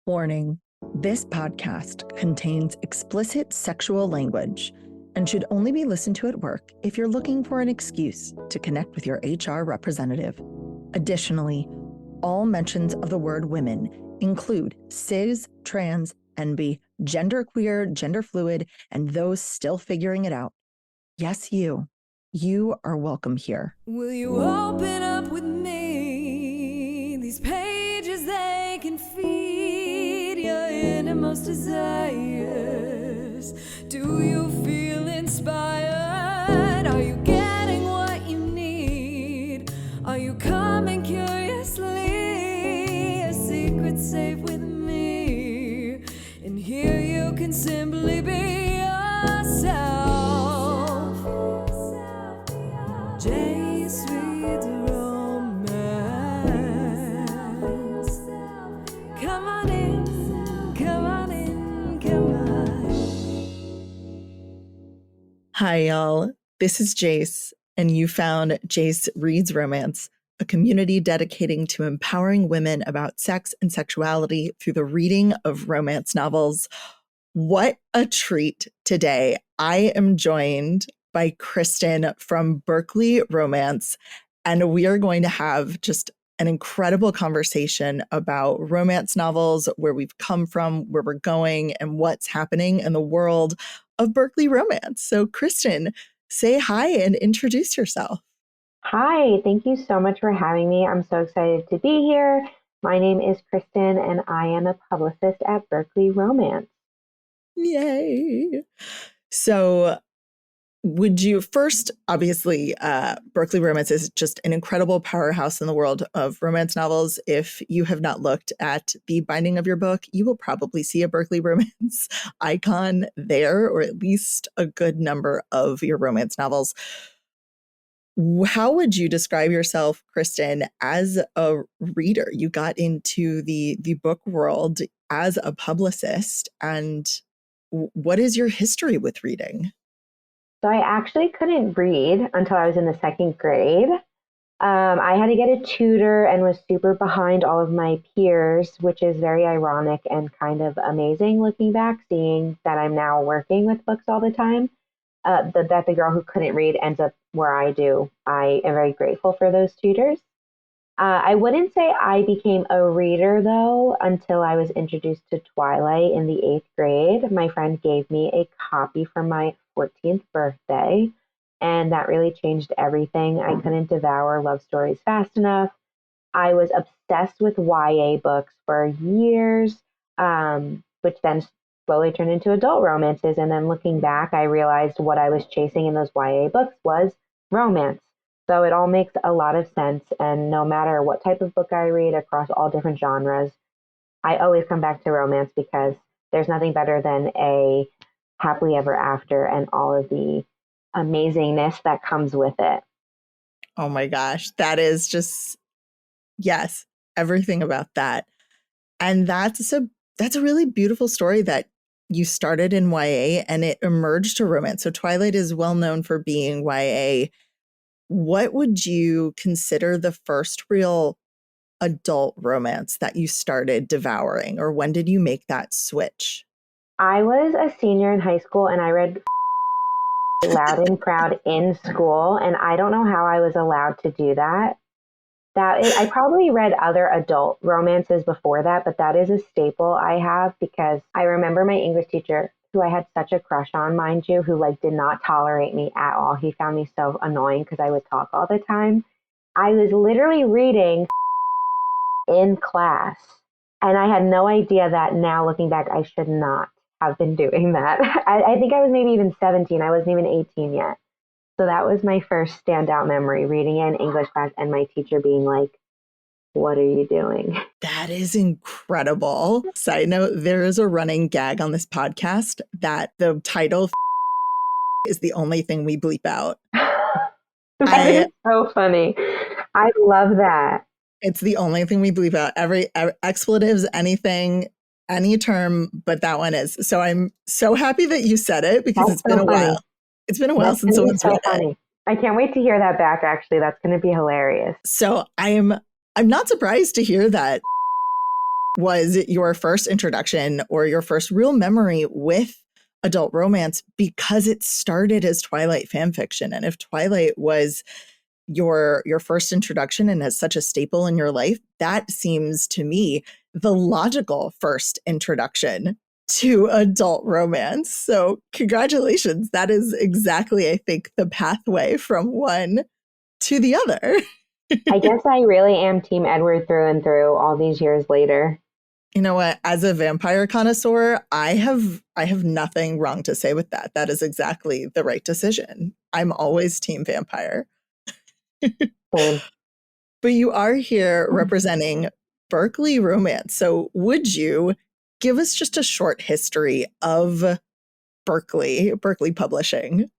Warning, this podcast contains explicit sexual language and should only be listened to at work if you're looking for an excuse to connect with your HR representative. Additionally, all mentions of the word women include cis, trans, NB, genderqueer, gender fluid, and those still figuring it out. Yes, you. You are welcome here. Will you open up with me? These pages, they can feed your innermost desires. Do you feel inspired? Are you getting what you need? Are you coming curiously? A secret safe with me. And here you can simply be yourself. J's Reads Romance. Come on in, come on in, come on. Hi, y'all. This is Jace, and you found Jace Reads Romance, a community dedicating to empowering women about sex and sexuality through the reading of romance novels. What a treat today. I am joined by Kristin from Berkley Romance, and we are going to have just an incredible conversation about romance novels, where we've come from, where we're going, and what's happening in the world of Berkley Romance. So Kristin, say hi and introduce yourself. Hi, thank you so much for having me. I'm so excited to be here. My name is Kristin, and I am a publicist at Berkley Romance. Yay. So would you first, obviously, Berkley Romance is just an incredible powerhouse in the world of romance novels. If you have not looked at the binding of your book, you will probably see a Berkley Romance icon there, or at least a good number of your romance novels. How would you describe yourself, Kristin, as a reader? You got into the book world as a publicist, and what is your history with reading? So I actually couldn't read until I was in the second grade. I had to get a tutor and was super behind all of my peers, which is very ironic and kind of amazing looking back, seeing that I'm now working with books all the time. That the girl who couldn't read ends up where I do. I am very grateful for those tutors. I wouldn't say I became a reader, though, until I was introduced to Twilight in the 8th grade. My friend gave me a copy for my 14th birthday, and that really changed everything. I couldn't devour love stories fast enough. I was obsessed with YA books for years, which then slowly turned into adult romances. And then looking back, I realized what I was chasing in those YA books was romance. So it all makes a lot of sense. And no matter what type of book I read across all different genres, I always come back to romance because there's nothing better than a happily ever after and all of the amazingness that comes with it. Oh my gosh, that is just, yes, everything about that. And that's a really beautiful story that you started in YA and it emerged to romance. So Twilight is well known for being YA. What would you consider the first real adult romance that you started devouring, or when did you make that switch? I was a senior in high school and I read loud and proud in school, and I don't know how I was allowed to do that. I probably read other adult romances before that, but that is a staple I have because I remember my English teacher, who I had such a crush on, mind you, who did not tolerate me at all. He found me so annoying because I would talk all the time. I was literally reading in class, and I had no idea that now looking back, I should not have been doing that. I think I was maybe even 17. I wasn't even 18 yet. So that was my first standout memory, reading it in English class and my teacher being like, "What are you doing?" That is incredible. Side note, there is a running gag on this podcast that the title is the only thing we bleep out. That is so funny. I love that. It's the only thing we bleep out. Every expletives, anything, any term, but that one is. So I'm so happy that you said it because it's been a while. It's been a while since someone's read it. I can't wait to hear that back, actually. That's going to be hilarious. So I'm not surprised to hear that was your first introduction or your first real memory with adult romance because it started as Twilight fan fiction. And if Twilight was your first introduction and as such a staple in your life, that seems to me the logical first introduction to adult romance. So congratulations. That is exactly, I think, the pathway from one to the other. I guess I really am Team Edward through and through all these years later. You know what? As a vampire connoisseur, I have nothing wrong to say with that. That is exactly the right decision. I'm always team vampire. Same. But you are here representing Berkley Romance. So would you give us just a short history of Berkley Publishing?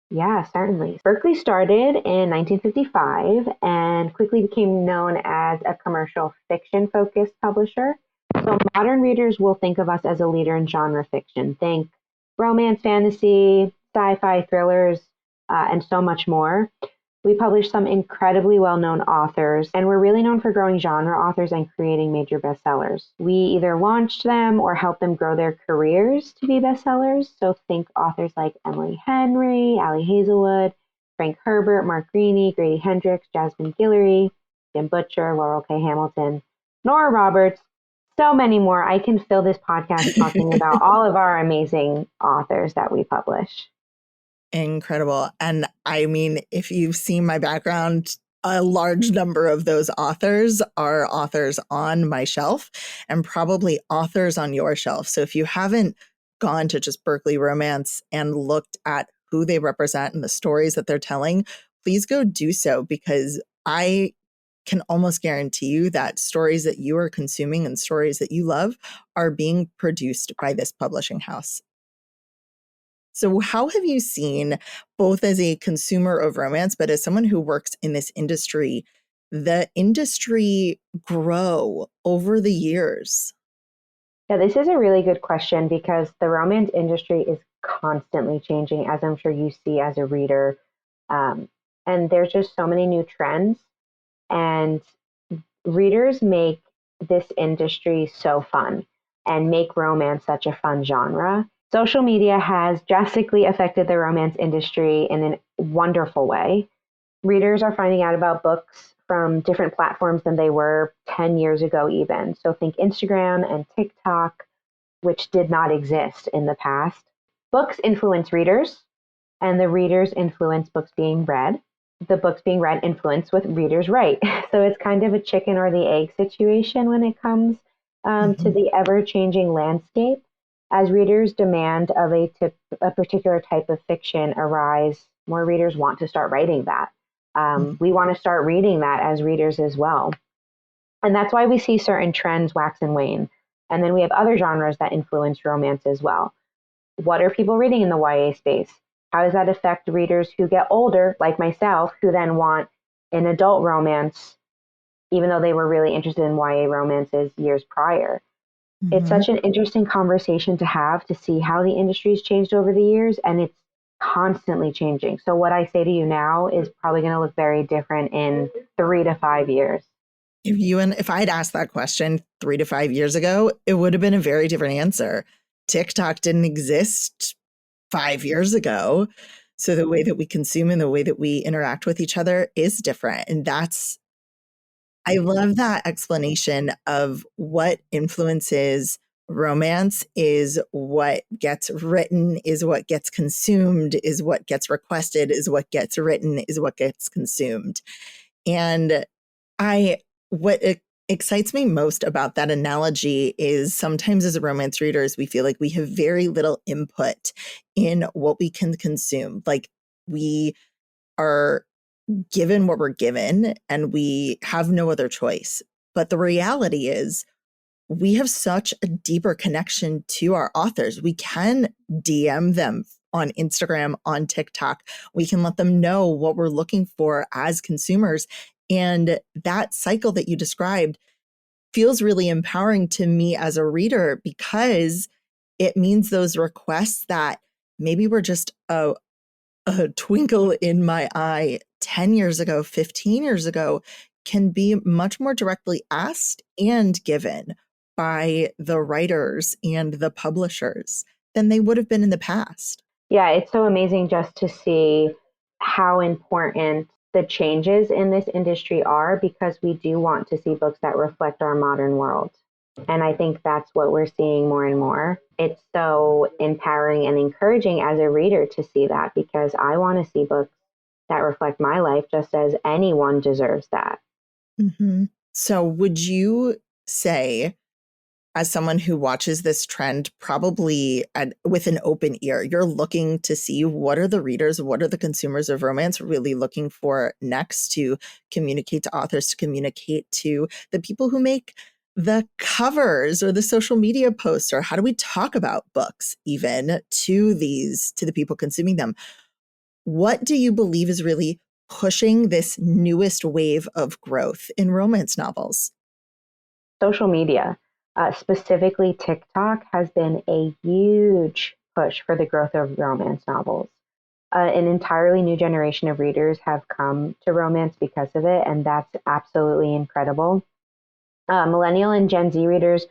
Yeah, certainly. Berkley started in 1955 and quickly became known as a commercial fiction focused publisher. So modern readers will think of us as a leader in genre fiction. Think romance, fantasy, sci-fi, thrillers, and so much more. We publish some incredibly well-known authors, and we're really known for growing genre authors and creating major bestsellers. We either launched them or helped them grow their careers to be bestsellers. So think authors like Emily Henry, Ali Hazelwood, Frank Herbert, Mark Greaney, Grady Hendrix, Jasmine Guillory, Jim Butcher, Laurel K. Hamilton, Nora Roberts, so many more. I can fill this podcast talking about all of our amazing authors that we publish. Incredible. And I mean, if you've seen my background, a large number of those authors are authors on my shelf and probably authors on your shelf. So if you haven't gone to just Berkley Romance and looked at who they represent and the stories that they're telling, please go do so, because I can almost guarantee you that stories that you are consuming and stories that you love are being produced by this publishing house. So how have you seen, both as a consumer of romance, but as someone who works in this industry, the industry grow over the years? Yeah, this is a really good question because the romance industry is constantly changing, as I'm sure you see as a reader. And there's just so many new trends, and readers make this industry so fun and make romance such a fun genre. Social media has drastically affected the romance industry in a wonderful way. Readers are finding out about books from different platforms than they were 10 years ago even. So think Instagram and TikTok, which did not exist in the past. Books influence readers, and the readers influence books being read. The books being read influence what readers write. So it's kind of a chicken or the egg situation when it comes to the ever-changing landscape. As readers' demand of a particular type of fiction arise, more readers want to start writing that. We want to start reading that as readers as well. And that's why we see certain trends wax and wane. And then we have other genres that influence romance as well. What are people reading in the YA space? How does that affect readers who get older, like myself, who then want an adult romance, even though they were really interested in YA romances years prior? It's such an interesting conversation to have, to see how the industry's changed over the years, and it's constantly changing. So what I say to you now is probably going to look very different in 3 to 5 years. If I'd asked that question 3 to 5 years ago, it would have been a very different answer. TikTok didn't exist 5 years ago. So the way that we consume and the way that we interact with each other is different. And I love that explanation of what influences romance is what gets written, is what gets consumed, is what gets requested, is what gets written, is what gets consumed. And what excites me most about that analogy is sometimes as romance readers, we feel like we have very little input in what we can consume. Like we are given what we're given and we have no other choice. But the reality is we have such a deeper connection to our authors. We can DM them on Instagram, on TikTok. We can let them know what we're looking for as consumers. And that cycle that you described feels really empowering to me as a reader, because it means those requests that maybe were just a twinkle in my eye 10 years ago, 15 years ago, can be much more directly asked and given by the writers and the publishers than they would have been in the past. Yeah, it's so amazing just to see how important the changes in this industry are, because we do want to see books that reflect our modern world. And I think that's what we're seeing more and more. It's so empowering and encouraging as a reader to see that, because I want to see books that reflect my life just as anyone deserves that. Mm-hmm. So would you say, as someone who watches this trend probably with an open ear, you're looking to see what are the readers, what are the consumers of romance really looking for next to communicate to authors, to communicate to the people who make the covers or the social media posts, or how do we talk about books even to the people consuming them? What do you believe is really pushing this newest wave of growth in romance novels? Social media, specifically TikTok, has been a huge push for the growth of romance novels. An entirely new generation of readers have come to romance because of it, and that's absolutely incredible. Millennial and Gen Z readers,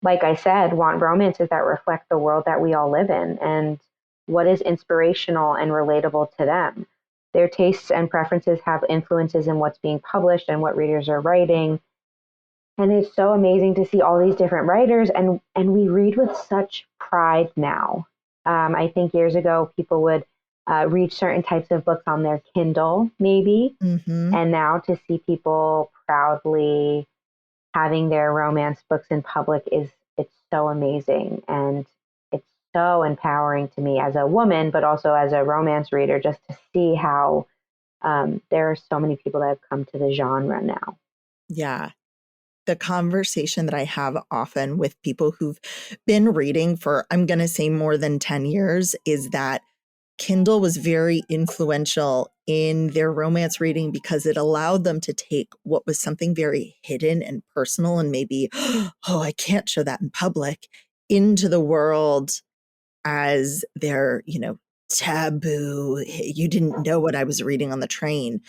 like I said, want romances that reflect the world that we all live in and what is inspirational and relatable to them. Their tastes and preferences have influences in what's being published and what readers are writing. And it's so amazing to see all these different writers, and we read with such pride now. I think years ago people would read certain types of books on their Kindle, maybe, Mm-hmm. and now to see people proudly having their romance books in public it's so amazing, and it's so empowering to me as a woman, but also as a romance reader, just to see how there are so many people that have come to the genre now. Yeah. The conversation that I have often with people who've been reading for, I'm going to say more than 10 years, is that Kindle was very influential in their romance reading because it allowed them to take what was something very hidden and personal and maybe, oh, I can't show that in public, into the world as their, taboo. You didn't know what I was reading on the train.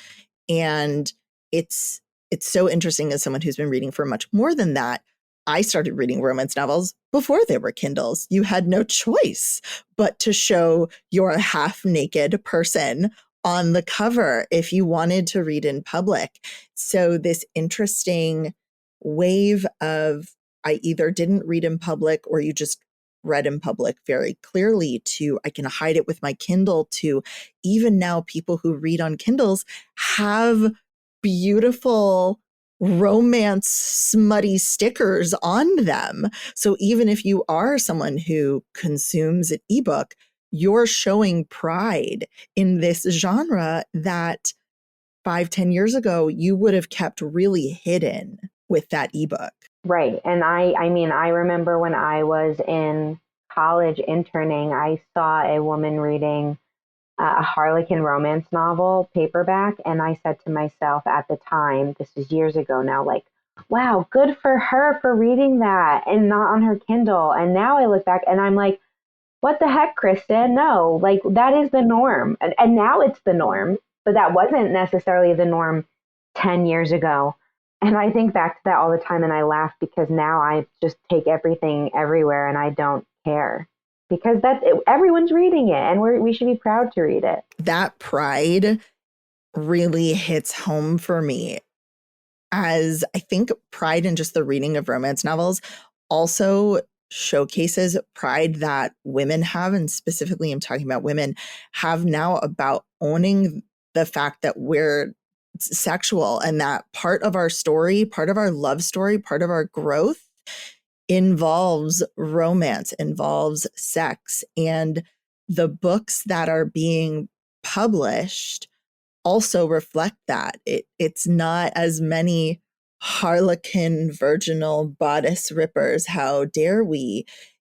And it's it's so interesting as someone who's been reading for much more than that. I started reading romance novels before there were Kindles. You had no choice but to show your half-naked person on the cover if you wanted to read in public. So this interesting wave of I either didn't read in public or you just read in public very clearly, to I can hide it with my Kindle, to even now people who read on Kindles have beautiful romance smutty stickers on them. So even if you are someone who consumes an ebook, you're showing pride in this genre that 5-10 years ago you would have kept really hidden with that ebook. Right. And I mean, I remember when I was in college interning, I saw a woman reading a Harlequin romance novel paperback. And I said to myself at the time, this is years ago now, like, wow, good for her for reading that and not on her Kindle. And now I look back and I'm like, what the heck, Kristin? No, like that is the norm. And now it's the norm, but that wasn't necessarily the norm 10 years ago. And I think back to that all the time and I laugh because now I just take everything everywhere and I don't care because everyone's reading it and we should be proud to read it. That pride really hits home for me, as I think pride in just the reading of romance novels also showcases pride that women have, and specifically I'm talking about women, have now about owning the fact that we're sexual and that part of our story, part of our love story, part of our growth involves romance, involves sex. And the books that are being published also reflect that. It's not as many harlequin virginal bodice rippers, how dare we.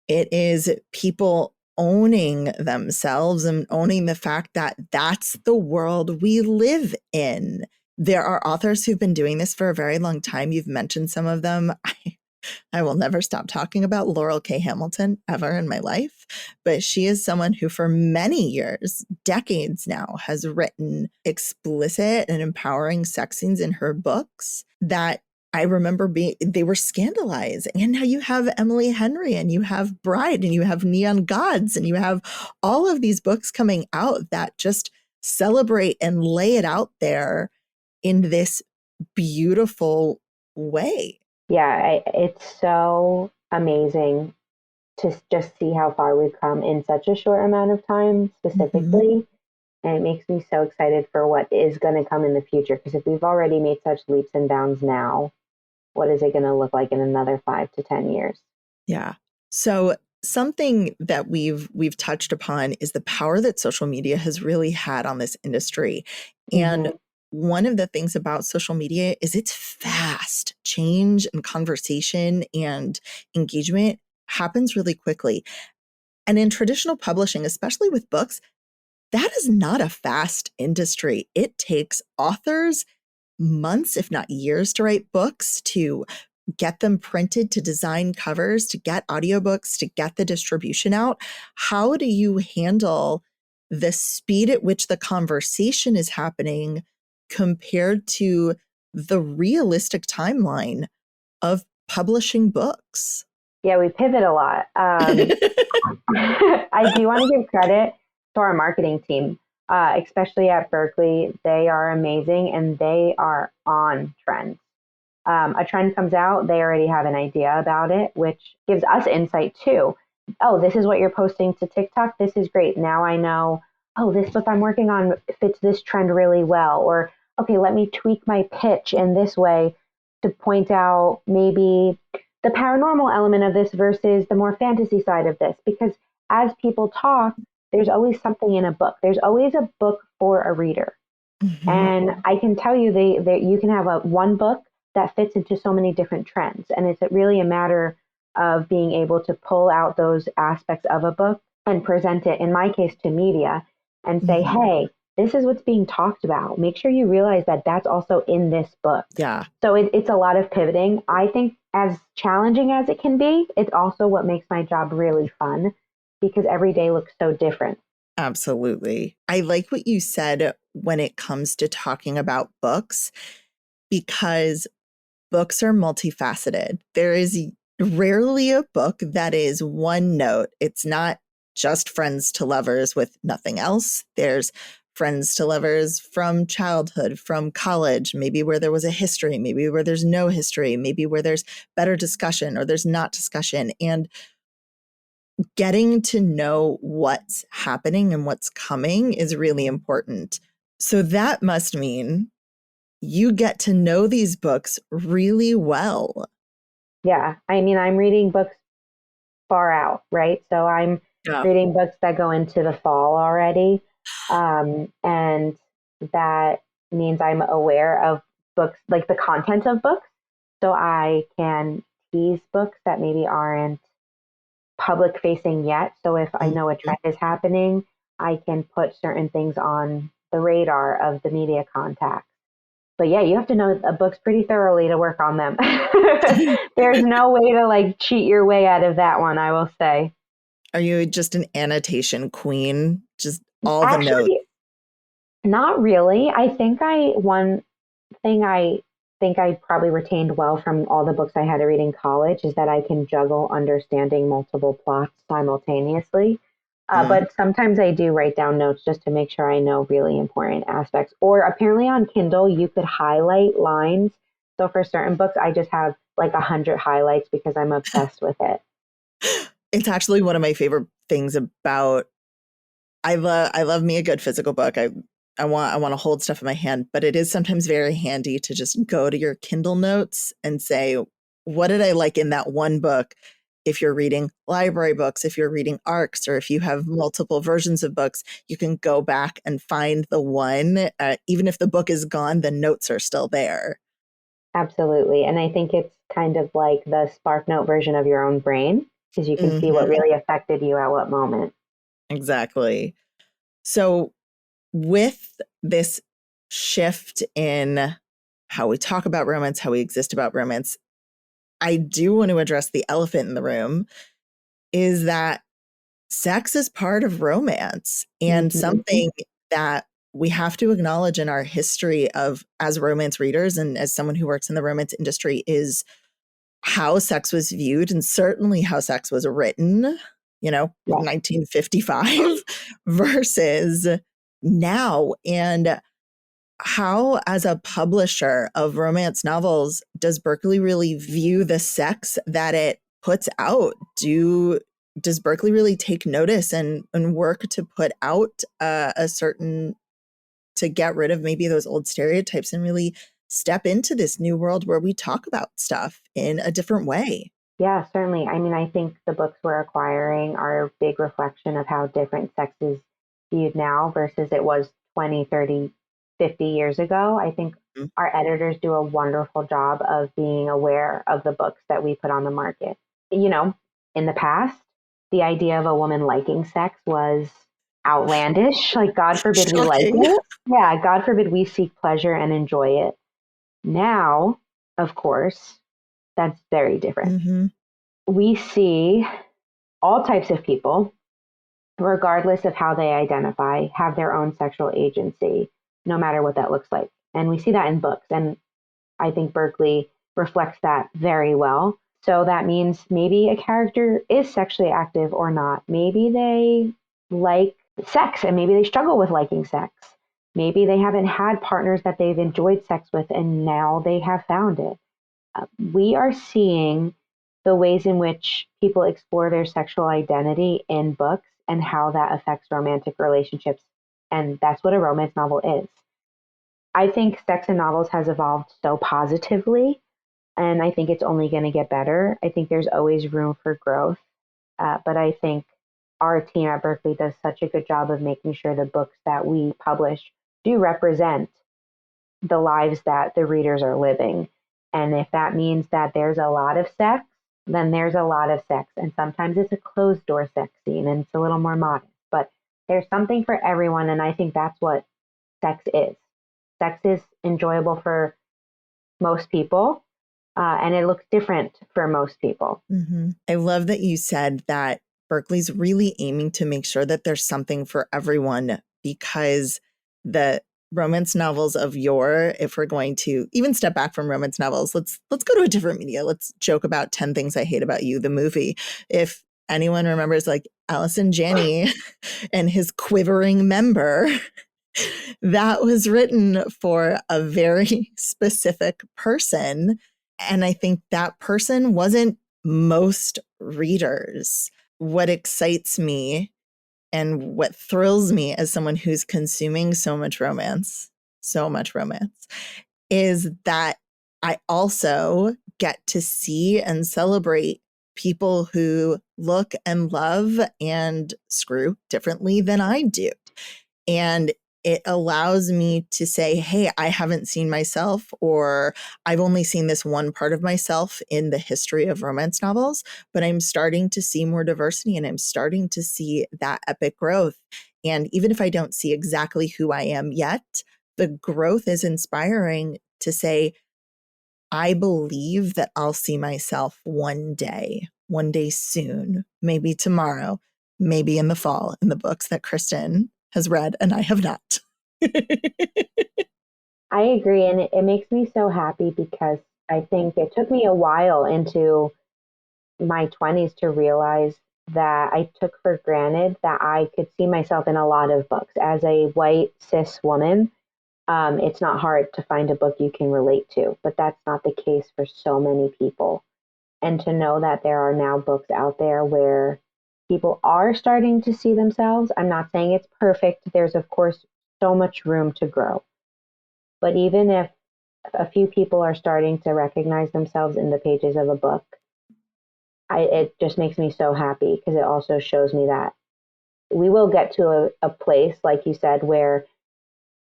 It is people owning themselves and owning the fact that that's the world we live in. There are authors who've been doing this for a very long time. You've mentioned some of them. I will never stop talking about Laurel K. Hamilton ever in my life, but she is someone who for many years, decades now, has written explicit and empowering sex scenes in her books that I remember they were scandalized. And now you have Emily Henry and you have Bride and you have Neon Gods and you have all of these books coming out that just celebrate and lay it out there in this beautiful way. Yeah, it's so amazing to just see how far we've come in such a short amount of time, specifically. And it makes me so excited for what is going to come in the future. Because if we've already made such leaps and bounds now, what is it going to look like in another 5 to 10 years? Yeah. So something that we've touched upon is the power that social media has really had on this industry. And one of the things about social media is it's fast. Change and conversation and engagement happens really quickly. And in traditional publishing, especially with books, that is not a fast industry. It takes authors months, if not years, to write books, to get them printed, to design covers, to get audiobooks, to get the distribution out. How do you handle the speed at which the conversation is happening compared to the realistic timeline of publishing books? Yeah, we pivot a lot. I do want to give credit to our marketing team, especially at Berkley. They are amazing and they are on trend. A trend comes out, they already have an idea about it, which gives us insight too. Oh, this is what you're posting to TikTok. This is great. Now I know, oh, this book I'm working on fits this trend really well. Or, okay, let me tweak my pitch in this way to point out maybe the paranormal element of this versus the more fantasy side of this. Because as people talk, there's always something in a book. There's always a book for a reader. And I can tell you that you can have one book that fits into so many different trends. And it's really a matter of being able to pull out those aspects of a book and present it, in my case, to media and say, hey, this is what's being talked about. Make sure you realize that that's also in this book. Yeah. So it's a lot of pivoting. I think as challenging as it can be, it's also what makes my job really fun because every day looks so different. Absolutely. I like what you said when it comes to talking about books, because books are multifaceted. There is rarely a book that is one note. It's not just friends to lovers with nothing else. There's friends to lovers from childhood, from college, maybe where there was a history, maybe where there's no history, maybe where there's better discussion or there's not discussion. And getting to know what's happening and what's coming is really important. So that must mean you get to know these books really well. Yeah. I mean, I'm reading books far out, right? So I'm reading books that go into the fall already. And that means I'm aware of books, like the content of books. So I can tease books that maybe aren't public facing yet. So if I know a trend is happening, I can put certain things on the radar of the media contacts. But yeah, you have to know a books pretty thoroughly to work on them. There's no way to like cheat your way out of that one, I will say. Are you just an annotation queen? Just all the notes? Not really. I think one thing I think I probably retained well from all the books I had to read in college is that I can juggle understanding multiple plots simultaneously. But sometimes I do write down notes just to make sure I know really important aspects. Or apparently on Kindle, you could highlight lines. So for certain books, I just have like 100 highlights because I'm obsessed with it. It's actually one of my favorite things about, I love me a good physical book. I want to hold stuff in my hand, but it is sometimes very handy to just go to your Kindle notes and say, what did I like in that one book? If you're reading library books, if you're reading ARCs, or if you have multiple versions of books, you can go back and find the one. Even if the book is gone, the notes are still there. Absolutely. And I think it's kind of like the SparkNote version of your own brain, because you can see what really affected you at what moment. Exactly. So with this shift in how we talk about romance, how we exist about romance, I do want to address the elephant in the room, is that sex is part of romance and something that we have to acknowledge in our history of as romance readers and as someone who works in the romance industry is how sex was viewed and certainly how sex was written, you know, Yeah. 1955 versus now. And how, as a publisher of romance novels, does Berkley really view the sex that it puts out? Does Berkley really take notice and work to put out a certain, to get rid of maybe those old stereotypes and really step into this new world where we talk about stuff in a different way? Yeah, certainly. I mean, I think the books we're acquiring are a big reflection of how different sex is viewed now versus it was 20, 30, 50 years ago. I think Mm. our editors do a wonderful job of being aware of the books that we put on the market. You know, in the past, the idea of a woman liking sex was outlandish. Like, God forbid we like Shocking. it. Yeah, God forbid we seek pleasure and enjoy it. Now, of course, that's very different. Mm-hmm. We see all types of people, regardless of how they identify, have their own sexual agency, no matter what that looks like. And we see that in books. And I think Berkley reflects that very well. So that means maybe a character is sexually active or not. Maybe they like sex and maybe they struggle with liking sex. Maybe they haven't had partners that they've enjoyed sex with and now they have found it. We are seeing the ways in which people explore their sexual identity in books and how that affects romantic relationships. And that's what a romance novel is. I think sex in novels has evolved so positively, and I think it's only going to get better. I think there's always room for growth, but I think our team at Berkley does such a good job of making sure the books that we publish do represent the lives that the readers are living. And if that means that there's a lot of sex, then there's a lot of sex. And sometimes it's a closed door sex scene and it's a little more modest, but there's something for everyone. And I think that's what sex is. Sex is enjoyable for most people, and it looks different for most people. Mm-hmm. I love that you said that Berkley's really aiming to make sure that there's something for everyone, because the romance novels of yore, if we're going to even step back from romance novels, let's go to a different media. Let's joke about 10 Things I Hate About You, the movie. If anyone remembers like Allison Janney and his quivering member, that was written for a very specific person. And I think that person wasn't most readers. What excites me and what thrills me as someone who's consuming so much romance, is that I also get to see and celebrate people who look and love and screw differently than I do. And it allows me to say, hey, I haven't seen myself, or I've only seen this one part of myself in the history of romance novels, but I'm starting to see more diversity and I'm starting to see that epic growth. And even if I don't see exactly who I am yet, the growth is inspiring to say, I believe that I'll see myself one day soon, maybe tomorrow, maybe in the fall, in the books that Kristin has read and I have not. I agree. And it makes me so happy because I think it took me a while into my 20s to realize that I took for granted that I could see myself in a lot of books. As a white cis woman, it's not hard to find a book you can relate to, but that's not the case for so many people. And to know that there are now books out there where people are starting to see themselves. I'm not saying it's perfect. There's, of course, so much room to grow. But even if a few people are starting to recognize themselves in the pages of a book, it just makes me so happy because it also shows me that we will get to a place, like you said, where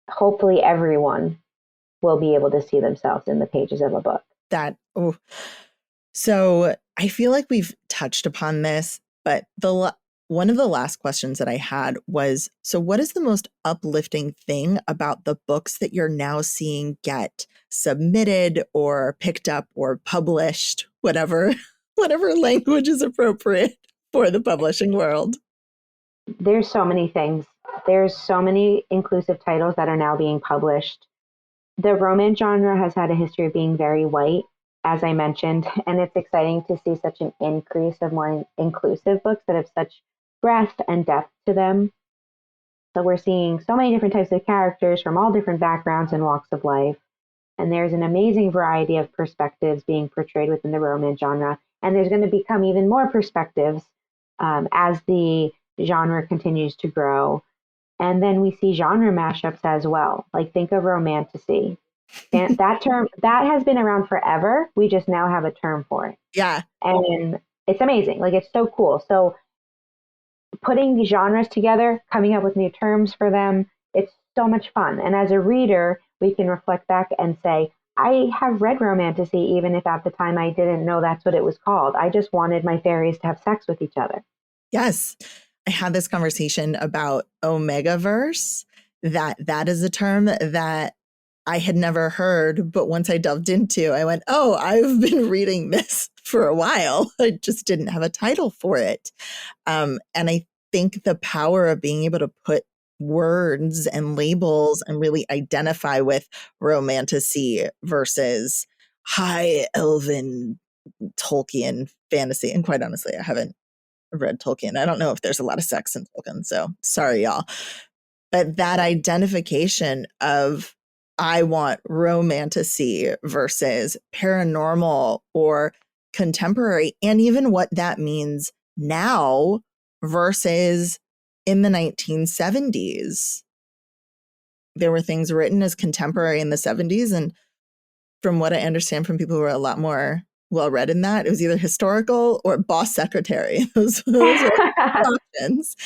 hopefully everyone will be able to see themselves in the pages of a book. So I feel like we've touched upon this, but one of the last questions that I had was, so what is the most uplifting thing about the books that you're now seeing get submitted or picked up or published, whatever language is appropriate for the publishing world? There's so many things. There's so many inclusive titles that are now being published. The romance genre has had a history of being very white, as I mentioned, and it's exciting to see such an increase of more inclusive books that have such breadth and depth to them. So we're seeing so many different types of characters from all different backgrounds and walks of life. And there's an amazing variety of perspectives being portrayed within the romance genre. And there's going to become even more perspectives as the genre continues to grow. And then we see genre mashups as well. Like think of romantasy. And that term that has been around forever. We just now have a term for it. Yeah. And it's amazing. Like it's so cool. So putting these genres together, coming up with new terms for them, it's so much fun. And as a reader, we can reflect back and say, I have read romantasy even if at the time I didn't know that's what it was called. I just wanted my fairies to have sex with each other. Yes. I had this conversation about Omegaverse, that is a term that I had never heard, but once I delved into, I went, oh, I've been reading this for a while. I just didn't have a title for it. And I think the power of being able to put words and labels and really identify with romantasy versus high elven Tolkien fantasy. And quite honestly, I haven't read Tolkien. I don't know if there's a lot of sex in Tolkien, so sorry, y'all. But that identification of I want romantasy versus paranormal or contemporary, and even what that means now versus in the 1970s. There were things written as contemporary in the 70s, and from what I understand from people who are a lot more well-read in that, it was either historical or boss secretary. Those were options.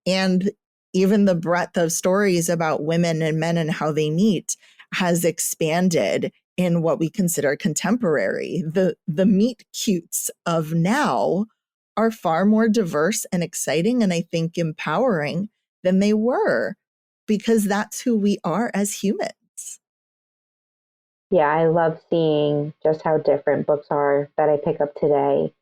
And even the breadth of stories about women and men and how they meet has expanded in what we consider contemporary. The meet cutes of now are far more diverse and exciting, and I think empowering than they were, because that's who we are as humans. Yeah, I love seeing just how different books are that I pick up today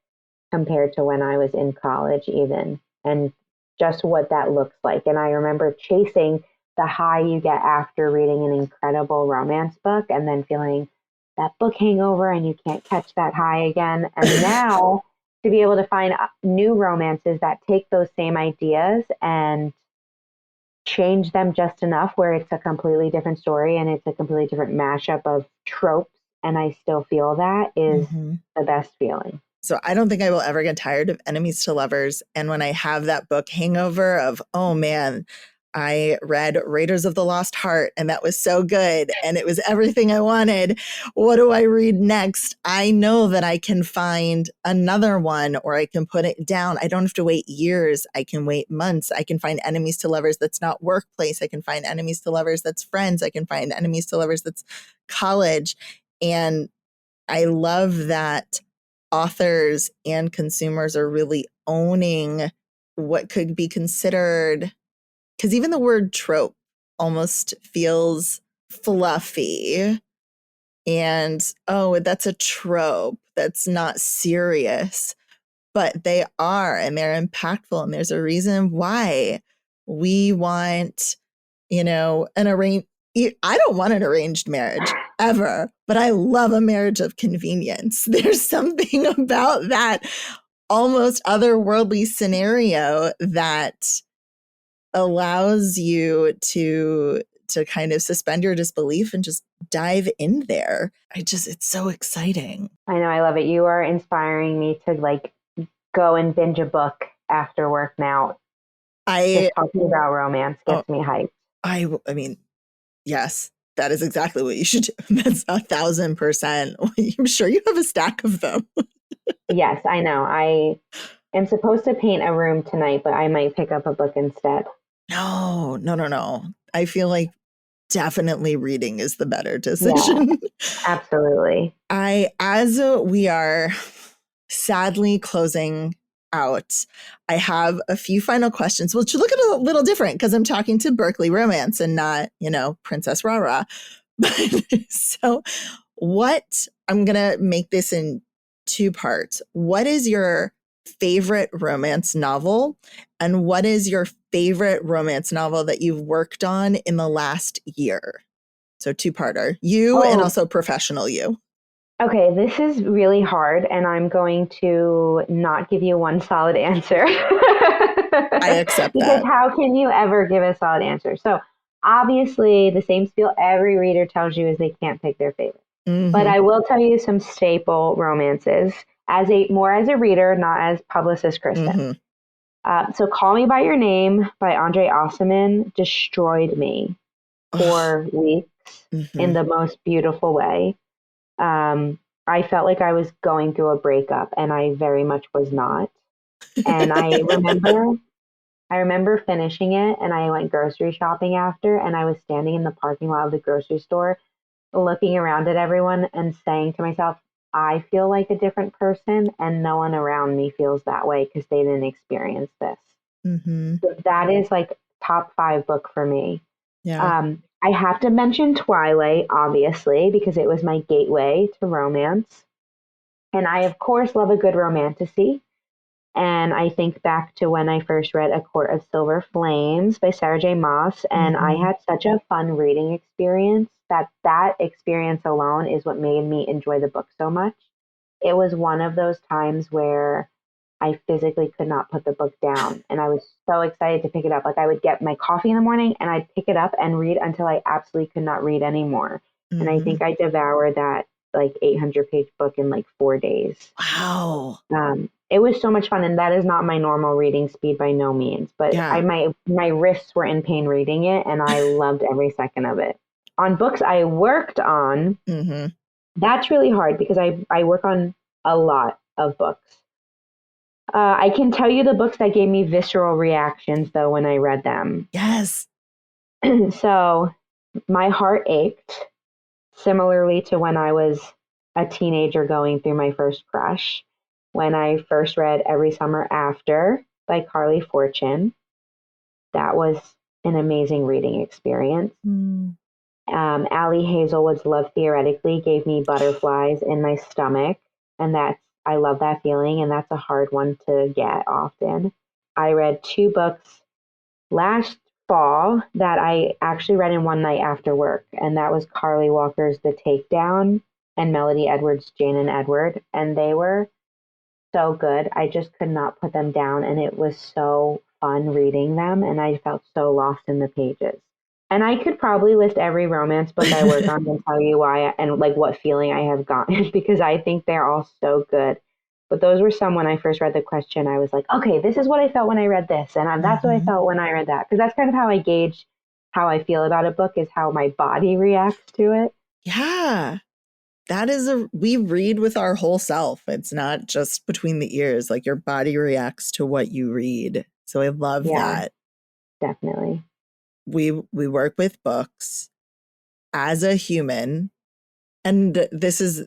compared to when I was in college, even, and just what that looks like. And I remember chasing the high you get after reading an incredible romance book and then feeling that book hangover and you can't catch that high again. And now to be able to find new romances that take those same ideas and change them just enough where it's a completely different story and it's a completely different mashup of tropes, and I still feel that is the best feeling. So I don't think I will ever get tired of enemies to lovers. And when I have that book hangover of, oh man, I read Raiders of the Lost Heart and that was so good and it was everything I wanted. What do I read next? I know that I can find another one or I can put it down. I don't have to wait years. I can wait months. I can find enemies to lovers that's not workplace. I can find enemies to lovers that's friends. I can find enemies to lovers that's college. And I love that authors and consumers are really owning what could be considered, because even the word trope almost feels fluffy and, oh, that's a trope. That's not serious. But they are, and they're impactful. And there's a reason why we want, an arranged, I don't want an arranged marriage ever, but I love a marriage of convenience. There's something about that almost otherworldly scenario that allows you to kind of suspend your disbelief and just dive in there. It's so exciting. I know, I love it. You are inspiring me to go and binge a book after work now. Just talking about romance gets me hyped. I mean, yes, that is exactly what you should do. That's 1,000%. I'm sure you have a stack of them. Yes, I know. I am supposed to paint a room tonight, but I might pick up a book instead. No. I feel like definitely reading is the better decision. Yeah, absolutely. As we are sadly closing out, I have a few final questions, which look at a little different because I'm talking to Berkley Romance and not, Princess Rara. So I'm going to make this in two parts. What is your favorite romance novel? And what is your favorite romance novel that you've worked on in the last year? So two-parter, you and also professional you. Okay, this is really hard, and I'm going to not give you one solid answer. I accept Because that. how can you ever give a solid answer? So obviously, the same spiel every reader tells you is they can't pick their favorite. But I will tell you some staple romances more as a reader, not as publicist Kristin. So Call Me by Your Name by Andre Osman destroyed me for weeks in the most beautiful way. I felt like I was going through a breakup, and I very much was not. And I remember finishing it, and I went grocery shopping after, and I was standing in the parking lot of the grocery store, looking around at everyone and saying to myself, I feel like a different person, and no one around me feels that way because they didn't experience this. So that is like top 5 book for me. Yeah. I have to mention Twilight, obviously, because it was my gateway to romance. And I, of course, love a good romantasy. And I think back to when I first read A Court of Silver Flames by Sarah J. Maas, and I had such a fun reading experience that experience alone is what made me enjoy the book so much. It was one of those times where I physically could not put the book down, and I was so excited to pick it up. Like I would get my coffee in the morning, and I'd pick it up and read until I absolutely could not read anymore. And I think I devoured that like 800-page book in like 4 days. Wow. It was so much fun, and that is not my normal reading speed by no means. But my wrists were in pain reading it, and I loved every second of it. On books I worked on, that's really hard because I work on a lot of books. I can tell you the books that gave me visceral reactions, though, when I read them. Yes. So my heart ached, similarly to when I was a teenager going through my first crush. When I first read Every Summer After by Carly Fortune, that was an amazing reading experience. Allie Hazelwood's Love Theoretically gave me butterflies in my stomach, and I love that feeling, and that's a hard one to get often. I read 2 books last fall that I actually read in one night after work, and that was Carly Walker's The Takedown and Melody Edwards' Jane and Edward, and they were so good. I just could not put them down, and it was so fun reading them, and I felt so lost in the pages. And I could probably list every romance book I work on and tell you why and like what feeling I have gotten because I think they're all so good. But those were some when I first read the question, I was like, okay, this is what I felt when I read this. And that's what I felt when I read that. Because that's kind of how I gauge how I feel about a book is how my body reacts to it. Yeah. We read with our whole self. It's not just between the ears. Like your body reacts to what you read. So I love that. Definitely. We work with books as a human. And this is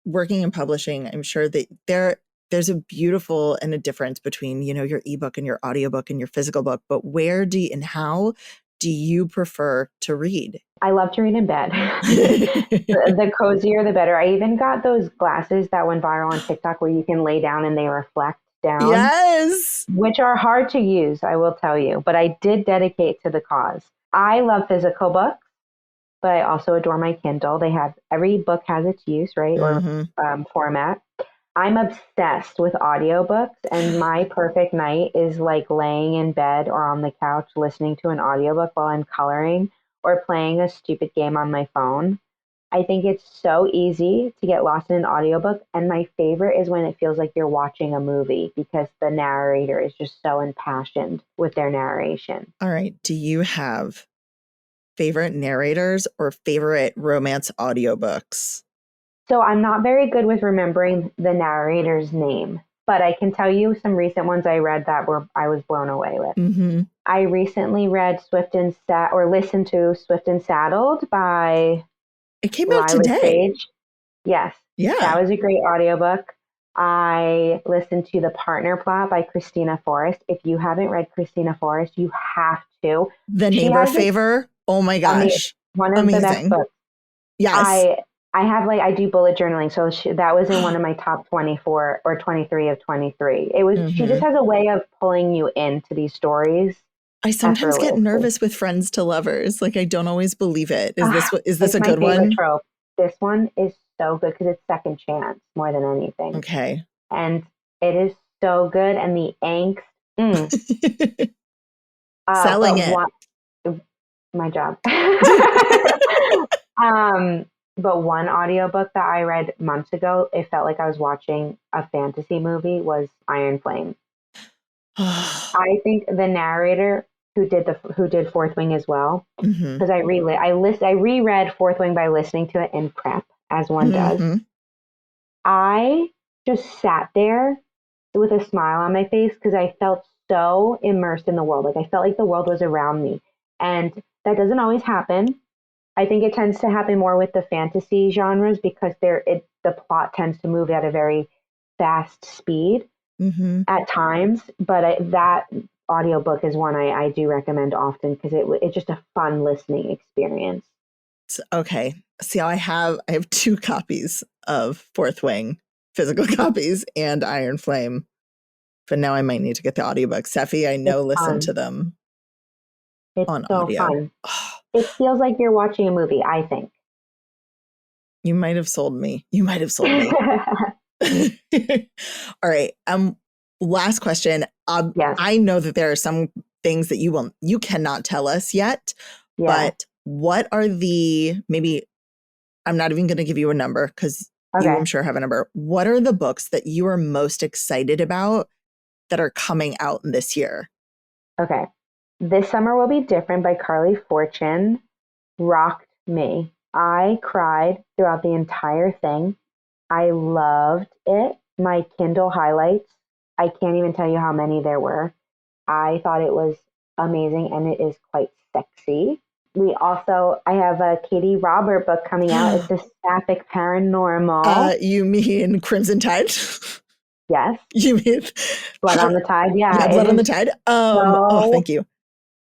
working in publishing. I'm sure that there's a beautiful and a difference between, your ebook and your audiobook and your physical book. But and how do you prefer to read? I love to read in bed. The cozier, the better. I even got those glasses that went viral on TikTok where you can lay down and they reflect down. Yes. Which are hard to use, I will tell you. But I did dedicate to the cause. I love physical books, but I also adore my Kindle. Every book has its use, right? Or format. I'm obsessed with audiobooks, and my perfect night is like laying in bed or on the couch listening to an audiobook while I'm coloring or playing a stupid game on my phone. I think it's so easy to get lost in an audiobook, and my favorite is when it feels like you're watching a movie because the narrator is just so impassioned with their narration. All right. Do you have favorite narrators or favorite romance audiobooks? So I'm not very good with remembering the narrator's name, but I can tell you some recent ones I read that I was blown away with. I recently read listened to Swift and Saddled by It came out Lila today. Sage. Yes. Yeah. That was a great audiobook. I listened to The Partner Plot by Christina Forrest. If you haven't read Christina Forrest, you have to. The Neighbor Favor. Oh my gosh. One of the best books. Yes. I do bullet journaling. So that was in one of my top 24 or 23 of 23. She just has a way of pulling you into these stories. I sometimes get effortlessly. nervous with friends to lovers. Like, I don't always believe it. Is this It's a my good favorite one? trope. This one is so good because it's second chance more than anything. Okay. And it is so good. And the angst. Selling it. My job. But one audiobook that I read months ago, it felt like I was watching a fantasy movie, was Iron Flame. I think the narrator who did Fourth Wing as well, because I reread Fourth Wing by listening to it in prep, as one does. I just sat there with a smile on my face because I felt so immersed in the world. Like I felt like the world was around me. And that doesn't always happen. I think it tends to happen more with the fantasy genres because the plot tends to move at a very fast speed at times. But that audiobook is one I do recommend often because it's just a fun listening experience. Okay. See, I have 2 copies of Fourth Wing, physical copies, and Iron Flame. But now I might need to get the audiobook. Sephi, I know, listen to them on so audio. Fun. It feels like you're watching a movie, I think. You might have sold me. All right. Last question. Yes. I know that there are some things that you cannot tell us yet, but what are maybe I'm not even going to give you a number because you, I'm sure, have a number. What are the books that you are most excited about that are coming out this year? Okay. This Summer Will Be Different by Carly Fortune rocked me. I cried throughout the entire thing. I loved it. My Kindle highlights, I can't even tell you how many there were. I thought it was amazing and it is quite sexy. I have a Katie Robert book coming out. It's a sapphic paranormal. You mean Crimson Tide? Yes. You mean Blood on the Tide? Yeah. Blood on the Tide. Thank you.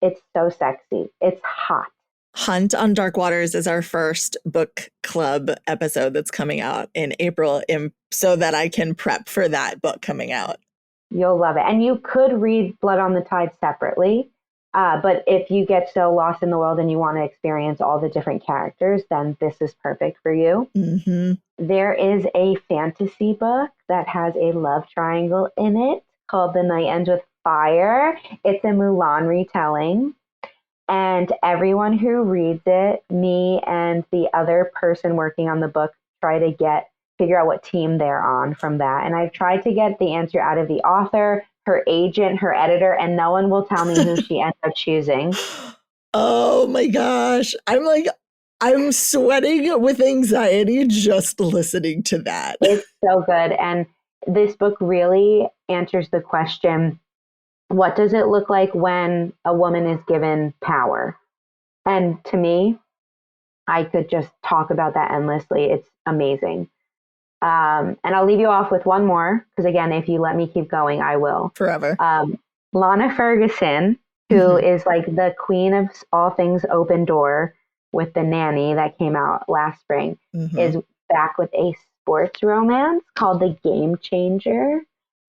It's so sexy. It's hot. Hunt on Dark Waters is our first book club episode that's coming out in April, so that I can prep for that book coming out. You'll love it. And you could read Blood on the Tide separately. But if you get so lost in the world and you want to experience all the different characters, then this is perfect for you. There is a fantasy book that has a love triangle in it called The Night Ends with Fire. It's a Mulan retelling. And everyone who reads it, me and the other person working on the book, try to figure out what team they're on from that. And I've tried to get the answer out of the author, her agent, her editor, and no one will tell me who she ends up choosing. Oh my gosh. I'm sweating with anxiety just listening to that. It's so good. And this book really answers the question, what does it look like when a woman is given power? And to me, I could just talk about that endlessly. It's amazing. And I'll leave you off with one more, because again, if you let me keep going, I will. Forever. Lana Ferguson, who is like the queen of all things open door with The Nanny that came out last spring, is back with a sports romance called The Game Changer.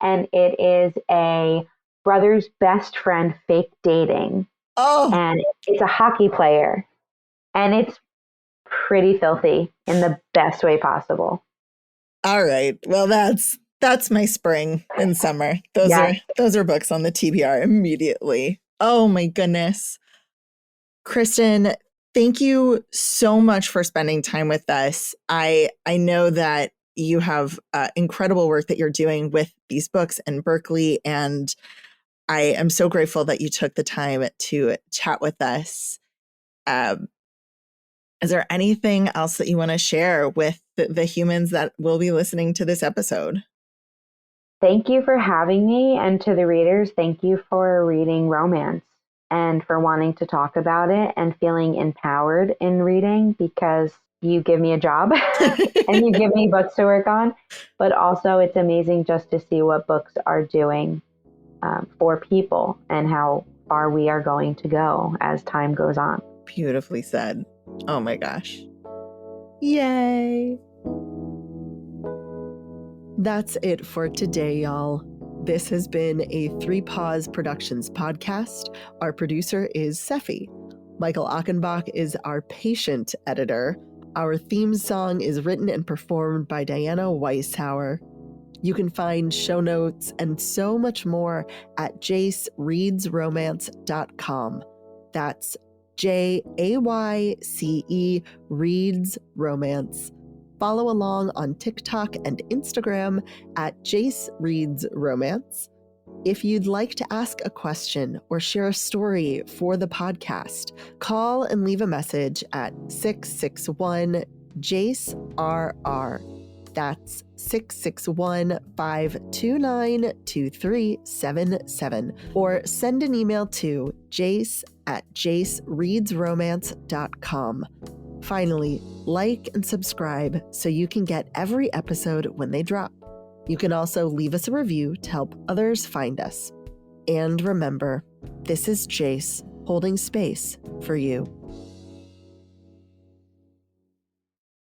And it is a brother's best friend fake dating. And it's a hockey player. And it's pretty filthy in the best way possible. All right. Well, that's my spring and summer. Those are books on the TBR immediately. Oh my goodness. Kristin, thank you so much for spending time with us. I know that you have incredible work that you're doing with these books and Berkley, and I am so grateful that you took the time to chat with us. Is there anything else that you want to share with the humans that will be listening to this episode? Thank you for having me. And to the readers, thank you for reading romance and for wanting to talk about it and feeling empowered in reading, because you give me a job and you give me books to work on. But also it's amazing just to see what books are doing for people and how far we are going to go as time goes on. Beautifully said. Oh my gosh. Yay! That's it for today, y'all. This has been a 3 Paws Productions podcast. Our producer is Seffi. Michael Achenbach is our patient editor. Our theme song is written and performed by Diana Weishauer. You can find show notes and so much more at jacereadsromance.com. That's JAYCE Reads Romance. Follow along on TikTok and Instagram at Jace Reads Romance. If you'd like to ask a question or share a story for the podcast, call and leave a message at 661-JACE-RR. That's 661-529-2377. Or send an email to jace@jacereadsromance.com. Finally, like and subscribe so you can get every episode when they drop. You can also leave us a review to help others find us. And remember, this is Jace holding space for you.